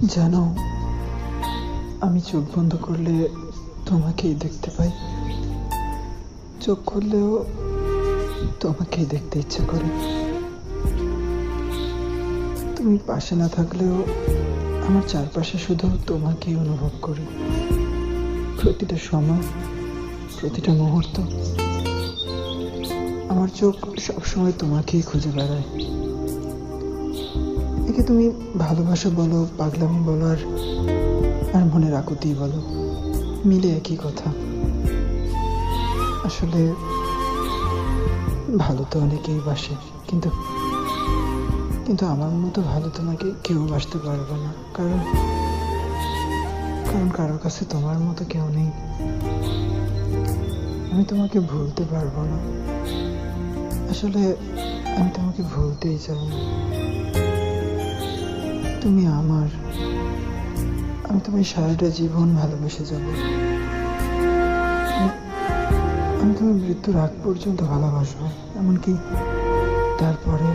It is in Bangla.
জানো, আমি চোখ বন্ধ করলে তোমাকেই দেখতে পাই, চোখ খুললেও তোমাকেই দেখতে ইচ্ছে করে। তুমি পাশে না থাকলেও আমার চারপাশে শুধু তোমাকেই অনুভব করি। প্রতিটা সময়, প্রতিটা মুহূর্ত আমার চোখ সবসময় তোমাকেই খুঁজে বেড়ায়। একে তুমি ভালোবাসা বলো, পাগলামি বলো, আর মনের আকুতি বলো, মিলে একই কথা। আসলে ভালো তো অনেকেই বাসে, কিন্তু কিন্তু আমার মতো ভালো তোমাকে কেউ বাসতে পারবে না, কারণ কারণ কারোর কাছে তোমার মতো কেউ নেই। আমি তোমাকে ভুলতে পারবো না, আসলে আমি তোমাকে ভুলতেই চাই না। তুমি আমার, আমি তোমায় সারাটা জীবন ভালোবেসে যাব। আমি তোমার মৃত্যুর আগ পর্যন্ত ভালোবাসবো, এমনকি তারপরে